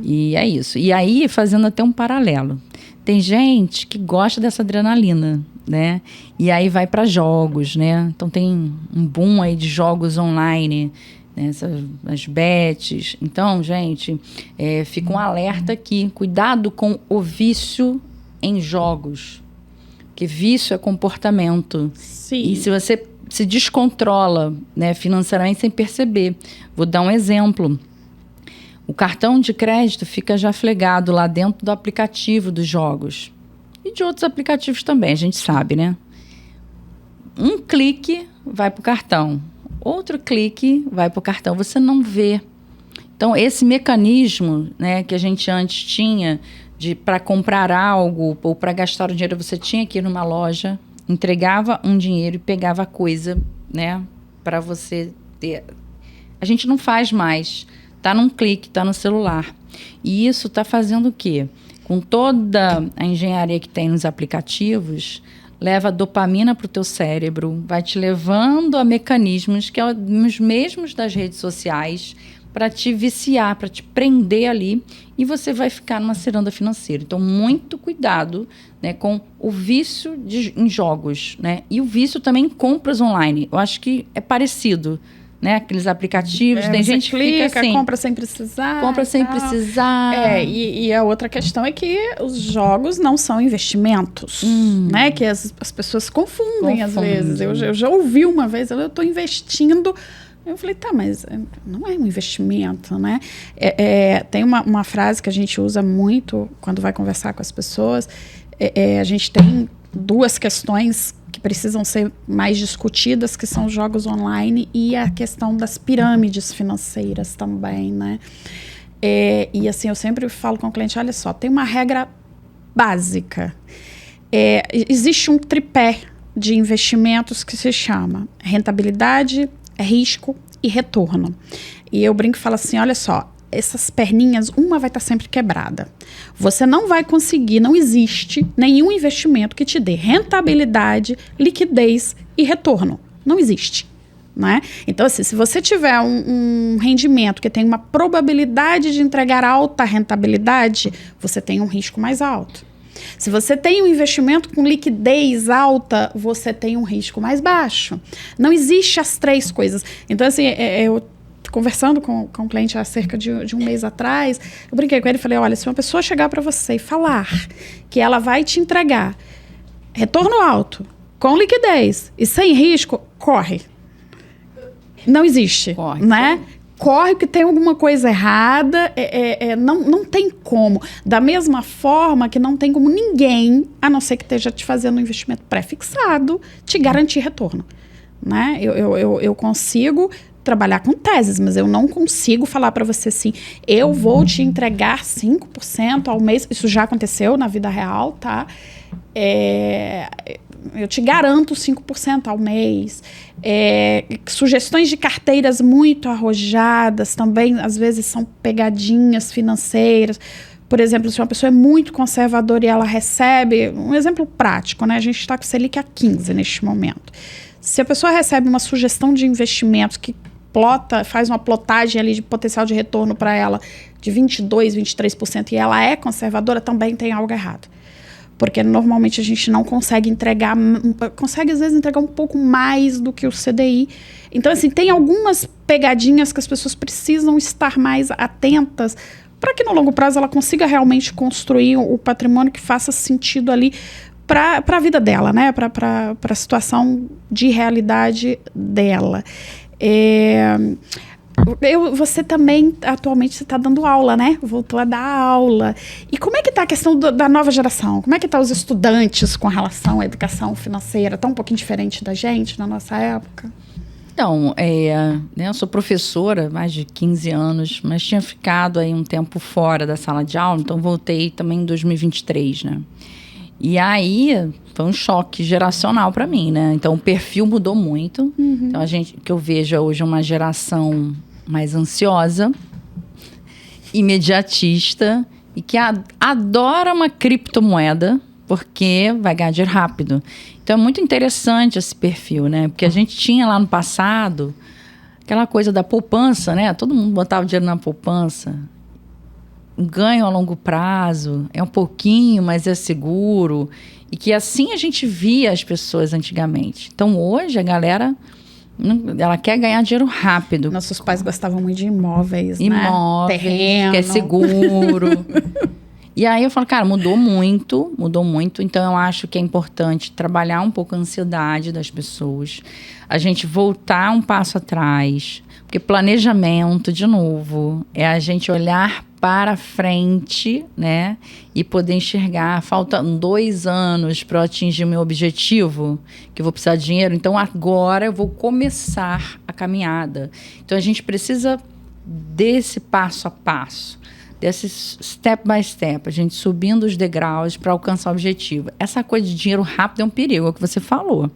E é isso. E aí, fazendo até um paralelo. Tem gente que gosta dessa adrenalina, né? E aí vai para jogos, né? Então tem um boom aí de jogos online, né? As bets. Então, gente, fica um alerta aqui. Cuidado com o vício em jogos. Porque vício é comportamento. Sim. E se você se descontrola, né, financeiramente sem perceber. Vou dar um exemplo. O cartão de crédito fica já flegado lá dentro do aplicativo dos jogos. E de outros aplicativos também, a gente sabe, né? Um clique vai para o cartão. Outro clique vai para o cartão. Você não vê. Então, esse mecanismo, né, que a gente antes tinha para comprar algo ou para gastar o dinheiro, você tinha que ir numa loja, entregava um dinheiro e pegava a coisa, né, para você ter. A gente não faz mais. Está num clique, está no celular. E isso está fazendo o quê? Com toda a engenharia que tem nos aplicativos, leva dopamina para o teu cérebro, vai te levando a mecanismos que são os mesmos das redes sociais para te viciar, para te prender ali, e você vai ficar numa ciranda financeira. Então, muito cuidado, né, com o vício em jogos, né? E o vício também em compras online. Eu acho que é parecido, né? Aqueles aplicativos, tem gente que fica assim... compra sem precisar. Compra sem precisar. E a outra questão é que os jogos não são investimentos, né? Que as pessoas confundem às vezes. Eu já ouvi uma vez, eu estou investindo... Eu falei, tá, mas não é um investimento, né? Tem uma frase que a gente usa muito quando vai conversar com as pessoas. A gente tem duas questões que precisam ser mais discutidas, que são os jogos online e a questão das pirâmides financeiras também, né? E assim, eu sempre falo com o cliente, olha só, tem uma regra básica. Existe um tripé de investimentos que se chama rentabilidade, risco e retorno. E eu brinco e falo assim, olha só, essas perninhas, uma vai estar sempre quebrada. Você não vai conseguir, não existe nenhum investimento que te dê rentabilidade, liquidez e retorno. Não existe, né? Então, assim, se você tiver um rendimento que tem uma probabilidade de entregar alta rentabilidade, você tem um risco mais alto. Se você tem um investimento com liquidez alta, você tem um risco mais baixo. Não existe as três coisas. Então, assim, eu conversando com um cliente há cerca de um mês atrás, eu brinquei com ele e falei, olha, se uma pessoa chegar para você e falar que ela vai te entregar retorno alto, com liquidez e sem risco, corre. Não existe, corre, né? Sim. Corre porque tem alguma coisa errada, não tem como. Da mesma forma que não tem como ninguém, a não ser que esteja te fazendo um investimento pré-fixado, te garantir retorno, né? Eu consigo trabalhar com teses, mas eu não consigo falar para você assim, eu vou te entregar 5% ao mês. Isso já aconteceu na vida real, tá? Eu te garanto 5% ao mês. Sugestões de carteiras muito arrojadas também, às vezes são pegadinhas financeiras. Por exemplo, se uma pessoa é muito conservadora e ela recebe, um exemplo prático, né? A gente está com o Selic a 15 neste momento. Se a pessoa recebe uma sugestão de investimentos que faz uma plotagem ali de potencial de retorno para ela de 22%, 23% e ela é conservadora, também tem algo errado. Porque normalmente a gente não consegue entregar, consegue às vezes entregar um pouco mais do que o CDI. Então, assim, tem algumas pegadinhas que as pessoas precisam estar mais atentas para que no longo prazo ela consiga realmente construir o patrimônio que faça sentido ali para a vida dela, né? Para a situação de realidade dela. Você também, atualmente, você está dando aula, né? Voltou a dar aula. E como é que está a questão da nova geração? Como é que estão os estudantes com relação à educação financeira? Está um pouquinho diferente da gente, na nossa época? Então, né, eu sou professora há mais de 15 anos, mas tinha ficado aí um tempo fora da sala de aula, então voltei também em 2023, né? E aí foi um choque geracional para mim, né? Então o perfil mudou muito. Então que eu vejo hoje uma geração mais ansiosa, imediatista e que adora uma criptomoeda porque vai ganhar dinheiro rápido. Então é muito interessante esse perfil, né? Porque a gente tinha lá no passado aquela coisa da poupança, né? Todo mundo botava dinheiro na poupança. Um ganho a longo prazo, é um pouquinho, mas é seguro. E que assim a gente via as pessoas antigamente. Então hoje a galera, ela quer ganhar dinheiro rápido. Nossos pais gostavam muito de imóveis, né? Imóveis, Terreno. que é seguro. E aí eu falo, cara, mudou muito. Então eu acho que é importante trabalhar um pouco a ansiedade das pessoas. A gente voltar um passo atrás. Porque planejamento, de novo, é a gente olhar para frente, né? E poder enxergar. Faltam 2 anos para eu atingir o meu objetivo, que eu vou precisar de dinheiro. Então, agora eu vou começar a caminhada. Então, a gente precisa desse passo a passo, desse step by step, a gente subindo os degraus para alcançar o objetivo. Essa coisa de dinheiro rápido é um perigo, é o que você falou.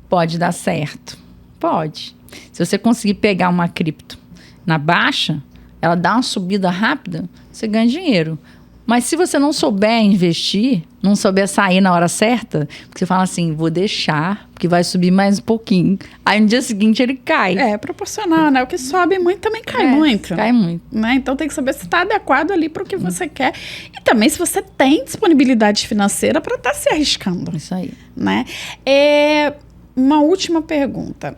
Pode dar certo? Pode. Se você conseguir pegar uma cripto na baixa, ela dá uma subida rápida, você ganha dinheiro. Mas se você não souber investir, não souber sair na hora certa, porque você fala assim, vou deixar, porque vai subir mais um pouquinho. Aí no dia seguinte ele cai. É proporcional, né? O que sobe muito também cai muito. Cai muito. Né? Então tem que saber se está adequado ali para o que você quer. E também se você tem disponibilidade financeira para estar se arriscando. Isso aí. Né? Uma última pergunta.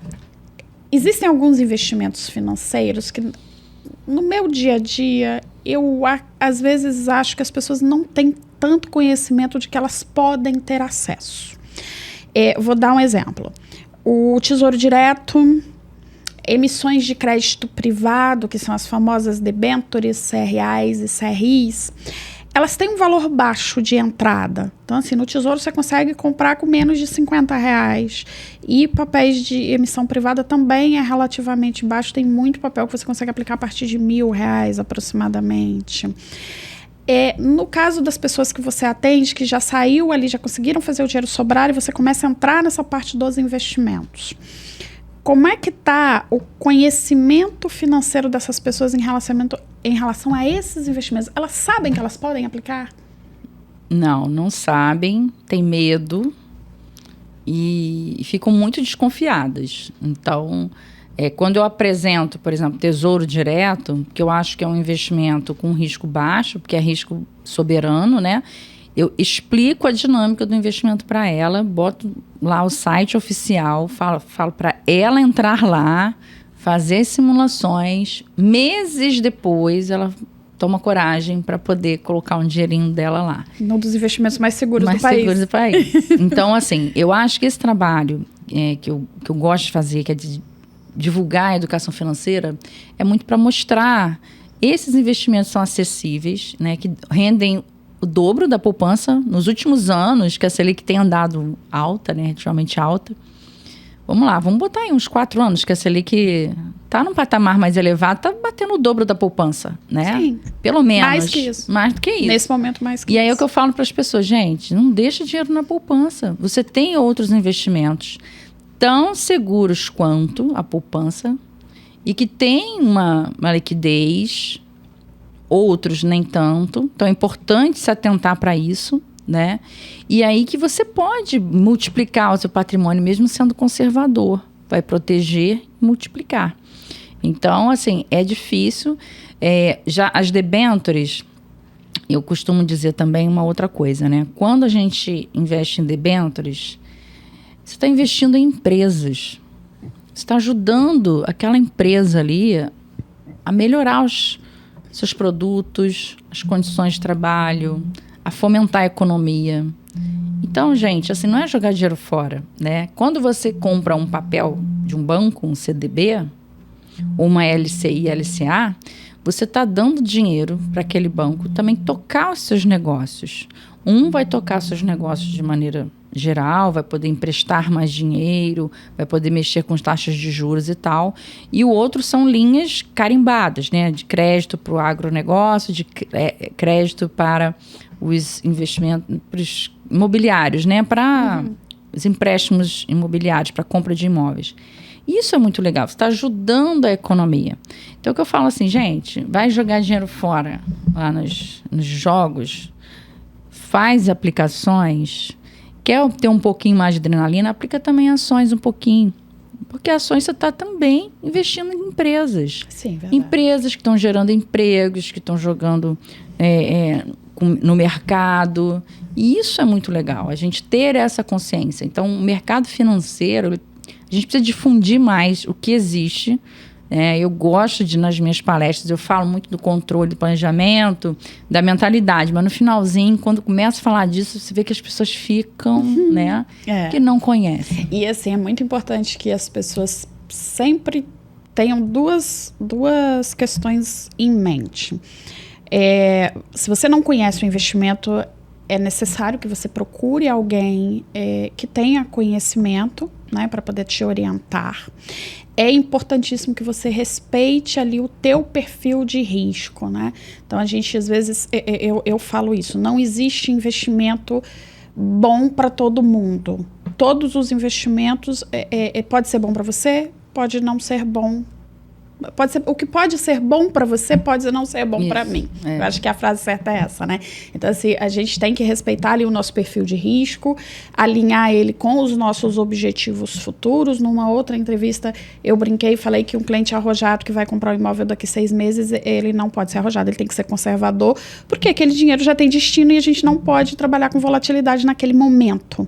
Existem alguns investimentos financeiros que, no meu dia a dia, eu às vezes acho que as pessoas não têm tanto conhecimento de que elas podem ter acesso. Vou dar um exemplo. O Tesouro Direto, emissões de crédito privado, que são as famosas debêntures, CRAs e CRIs, elas têm um valor baixo de entrada. Então, assim, no Tesouro você consegue comprar com menos de R$50. E papéis de emissão privada também é relativamente baixo. Tem muito papel que você consegue aplicar a partir de R$1.000 aproximadamente. No caso das pessoas que você atende, que já saiu ali, já conseguiram fazer o dinheiro sobrar e você começa a entrar nessa parte dos investimentos. Como é que está o conhecimento financeiro dessas pessoas em relação a esses investimentos? Elas sabem que elas podem aplicar? Não sabem, têm medo e ficam muito desconfiadas. Então, quando eu apresento, por exemplo, Tesouro Direto, que eu acho que é um investimento com risco baixo, porque é risco soberano, né? Eu explico a dinâmica do investimento para ela, boto lá o site oficial, falo para ela entrar lá, fazer simulações. Meses depois, ela toma coragem para poder colocar um dinheirinho dela lá. Um dos investimentos mais seguros do país. Então, assim, eu acho que esse trabalho que eu gosto de fazer, que é de divulgar a educação financeira, é muito para mostrar esses investimentos são acessíveis, né, que rendem o dobro da poupança nos últimos anos, que a Selic tem andado alta, né, relativamente alta. Vamos lá, vamos botar aí uns 4 anos que a Selic está num patamar mais elevado, está batendo o dobro da poupança, né? Sim. Pelo menos. Mais que isso. Mais do que isso. Nesse momento, mais que isso. E aí é o que eu falo para as pessoas, gente, não deixa dinheiro na poupança. Você tem outros investimentos tão seguros quanto a poupança e que tem uma liquidez, outros nem tanto. Então é importante se atentar para isso, né? E aí que você pode multiplicar o seu patrimônio mesmo sendo conservador. Vai proteger e multiplicar. Então, assim, é difícil. Já as debêntures, eu costumo dizer também uma outra coisa, né? Quando a gente investe em debêntures, você está investindo em empresas. Você está ajudando aquela empresa ali a melhorar os seus produtos, as condições de trabalho, a fomentar a economia. Então, gente, assim, não é jogar dinheiro fora, né? Quando você compra um papel de um banco, um CDB, uma LCI, LCA, você está dando dinheiro para aquele banco também tocar os seus negócios. Um vai tocar seus negócios de maneira geral, vai poder emprestar mais dinheiro, vai poder mexer com as taxas de juros e tal. E o outro são linhas carimbadas, né? De crédito para o agronegócio, de crédito para os investimentos imobiliários, né? Para os empréstimos imobiliários, para compra de imóveis. Isso é muito legal, você está ajudando a economia. Então, o que eu falo assim, gente, vai jogar dinheiro fora lá nos jogos, faz aplicações, quer ter um pouquinho mais de adrenalina, aplica também ações um pouquinho. Porque ações você está também investindo em empresas. Sim, verdade. Empresas que estão gerando empregos, que estão jogando no mercado. E isso é muito legal, a gente ter essa consciência. Então, o mercado financeiro, a gente precisa difundir mais o que existe. Eu gosto nas minhas palestras, eu falo muito do controle, do planejamento, da mentalidade. Mas no finalzinho, quando começa a falar disso, você vê que as pessoas ficam, que não conhecem. E assim, é muito importante que as pessoas sempre tenham duas questões em mente. Se você não conhece o investimento, é necessário que você procure alguém que tenha conhecimento, né, para poder te orientar. É importantíssimo que você respeite ali o teu perfil de risco, né? Então, a gente, às vezes, eu falo isso, não existe investimento bom para todo mundo. Todos os investimentos, pode ser bom para você, pode não ser bom. O que pode ser bom para você pode não ser bom para mim. Eu acho que a frase certa é essa, né? Então, assim, a gente tem que respeitar ali o nosso perfil de risco, alinhar ele com os nossos objetivos futuros. Numa outra entrevista, eu brinquei e falei que um cliente arrojado que vai comprar um imóvel daqui a 6 meses, ele não pode ser arrojado, ele tem que ser conservador, porque aquele dinheiro já tem destino e a gente não pode trabalhar com volatilidade naquele momento.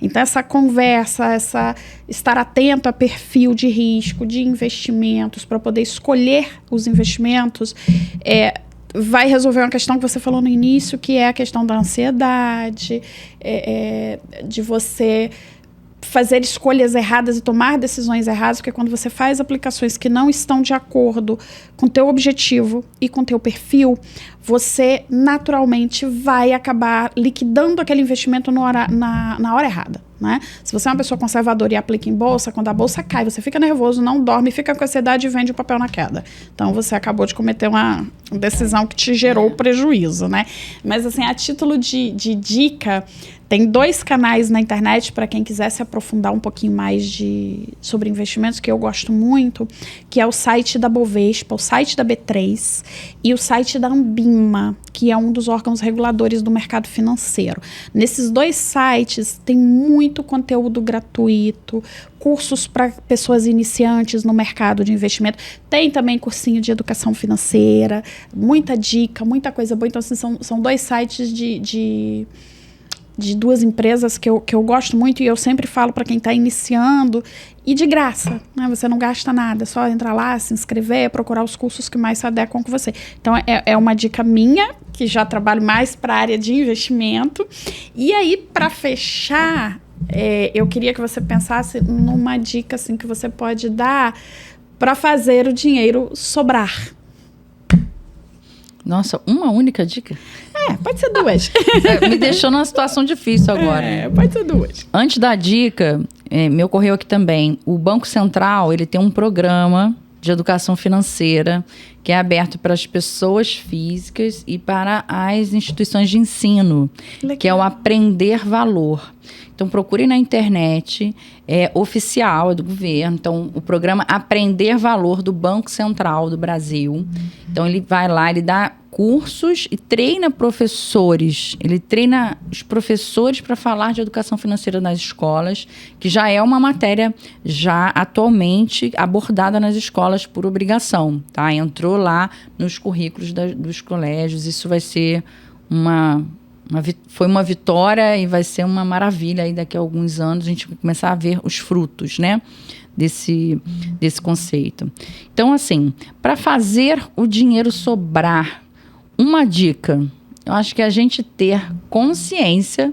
Então, essa conversa, estar atento a perfil de risco, de investimentos, para poder escolher os investimentos, vai resolver uma questão que você falou no início, que é a questão da ansiedade, de você fazer escolhas erradas e tomar decisões erradas, porque quando você faz aplicações que não estão de acordo com o teu objetivo e com o teu perfil, você naturalmente vai acabar liquidando aquele investimento na hora errada, né? Se você é uma pessoa conservadora e aplica em bolsa, quando a bolsa cai, você fica nervoso, não dorme, fica com ansiedade e vende o papel na queda. Então, você acabou de cometer uma decisão que te gerou prejuízo, né? Mas, assim, a título de dica, tem 2 canais na internet para quem quiser se aprofundar um pouquinho mais sobre investimentos, que eu gosto muito, que é o site da Bovespa, o site da B3 e o site da Ambima, que é um dos órgãos reguladores do mercado financeiro. Nesses 2 sites tem muito conteúdo gratuito, cursos para pessoas iniciantes no mercado de investimento, tem também cursinho de educação financeira, muita dica, muita coisa boa. Então, assim, são 2 sites de 2 empresas que eu gosto muito e eu sempre falo para quem está iniciando, e de graça, né? Você não gasta nada, é só entrar lá, se inscrever, procurar os cursos que mais se adequam com você. Então, é uma dica minha, que já trabalho mais para a área de investimento. E aí, para fechar, eu queria que você pensasse numa dica assim, que você pode dar para fazer o dinheiro sobrar. Nossa, uma única dica? Pode ser 2. Me deixou numa situação difícil agora. Pode ser 2. Antes da dica, me ocorreu aqui também, o Banco Central, ele tem um programa de educação financeira que é aberto para as pessoas físicas e para as instituições de ensino, que é o Aprender Valor. Então, procure na internet, é oficial, é do governo. Então, o programa Aprender Valor do Banco Central do Brasil. Então, ele vai lá, ele dá cursos e treina professores. Ele treina os professores para falar de educação financeira nas escolas, que já é uma matéria já atualmente abordada nas escolas por obrigação, tá? Entrou lá nos currículos dos colégios. Isso vai ser foi uma vitória e vai ser uma maravilha aí daqui a alguns anos a gente vai começar a ver os frutos, né, desse conceito. Então, assim, para fazer o dinheiro sobrar, uma dica, eu acho que é a gente ter consciência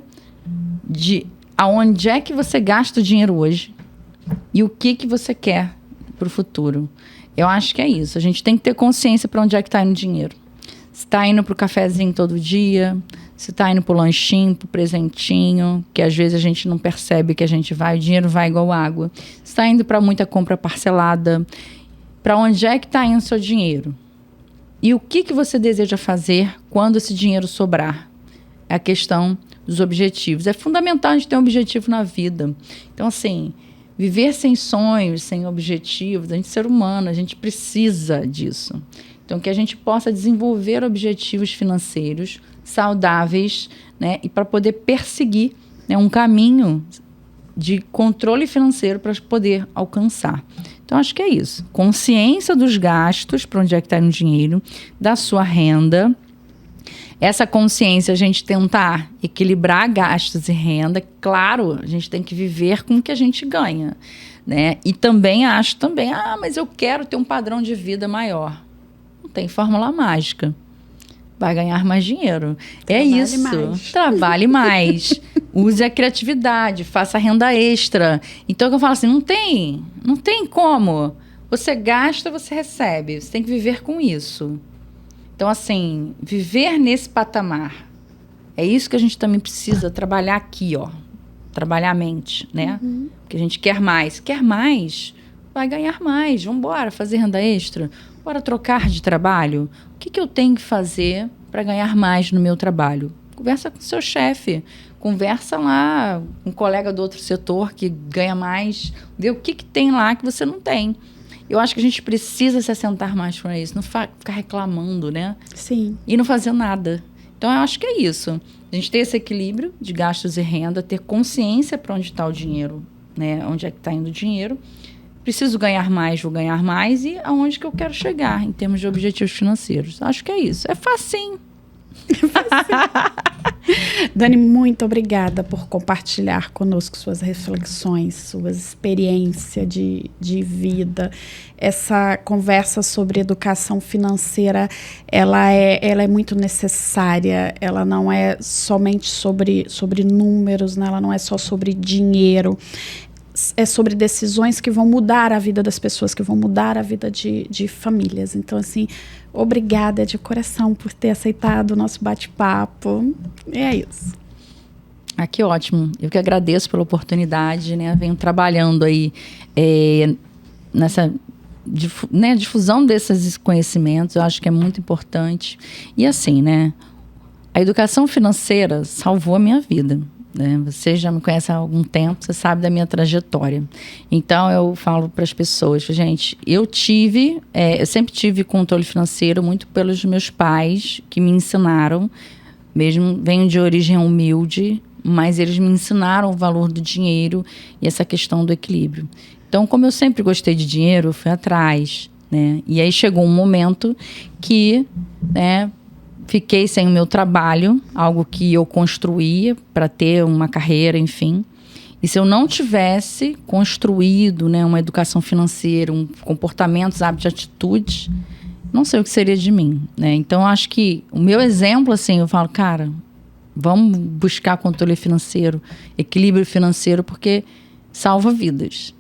de aonde é que você gasta o dinheiro hoje e o que você quer para o futuro. Eu acho que é isso. A gente tem que ter consciência para onde é que está indo o dinheiro. Se está indo para o cafezinho todo dia, se está indo para o lanchinho, para o presentinho, que às vezes a gente não percebe que a gente vai, o dinheiro vai igual água. Se está indo para muita compra parcelada, para onde é que está indo o seu dinheiro? E o que você deseja fazer quando esse dinheiro sobrar? É a questão dos objetivos. É fundamental a gente ter um objetivo na vida. Então, assim, viver sem sonhos, sem objetivos, a gente é ser humano, a gente precisa disso. Então, que a gente possa desenvolver objetivos financeiros saudáveis, né? E para poder perseguir, né, um caminho de controle financeiro para poder alcançar. Então, acho que é isso. Consciência dos gastos, para onde é que está indo o dinheiro, da sua renda. Essa consciência, a gente tentar equilibrar gastos e renda. Claro, a gente tem que viver com o que a gente ganha, né? E também acho mas eu quero ter um padrão de vida maior. Não tem fórmula mágica. Vai ganhar mais dinheiro. Trabalhe isso. Mais. Trabalhe mais. Use a criatividade, faça renda extra. Então, eu falo assim, não tem como. Você gasta, você recebe. Você tem que viver com isso. Então, assim, viver nesse patamar. É isso que a gente também precisa trabalhar aqui, ó. Trabalhar a mente, né? Porque a gente quer mais. Quer mais? Vai ganhar mais. Vamos embora fazer renda extra. Bora trocar de trabalho. O que eu tenho que fazer para ganhar mais no meu trabalho? Conversa com o seu chefe. Conversa lá com um colega do outro setor que ganha mais. Vê o que tem lá que você não tem. Eu acho que a gente precisa se assentar mais para isso. Não ficar reclamando, né? Sim. E não fazer nada. Então, eu acho que é isso. A gente ter esse equilíbrio de gastos e renda, ter consciência para onde está o dinheiro, né? Onde é que está indo o dinheiro. Preciso ganhar mais, vou ganhar mais. E aonde que eu quero chegar em termos de objetivos financeiros. Acho que é isso. É facinho. Dani, muito obrigada por compartilhar conosco suas reflexões, suas experiências de vida. Essa conversa sobre educação financeira, ela é muito necessária. Ela não é somente sobre números, né? Ela não é só sobre dinheiro. É sobre decisões que vão mudar a vida das pessoas, que vão mudar a vida de famílias. Então, assim, obrigada de coração por ter aceitado o nosso bate-papo. E é isso. Que ótimo. Eu que agradeço pela oportunidade, né? Venho trabalhando aí nessa difusão desses conhecimentos. Eu acho que é muito importante. E assim, né? A educação financeira salvou a minha vida. Você já me conhece há algum tempo, você sabe da minha trajetória. Então, eu falo para as pessoas, gente, eu sempre tive controle financeiro muito pelos meus pais, que me ensinaram, mesmo venho de origem humilde, mas eles me ensinaram o valor do dinheiro e essa questão do equilíbrio. Então, como eu sempre gostei de dinheiro, eu fui atrás, né? E aí chegou um momento que, né, fiquei sem o meu trabalho, algo que eu construía para ter uma carreira, enfim. E se eu não tivesse construído, né, uma educação financeira, comportamentos, hábitos, atitudes, não sei o que seria de mim, né? Então, acho que o meu exemplo, assim, eu falo, cara, vamos buscar controle financeiro, equilíbrio financeiro, porque salva vidas.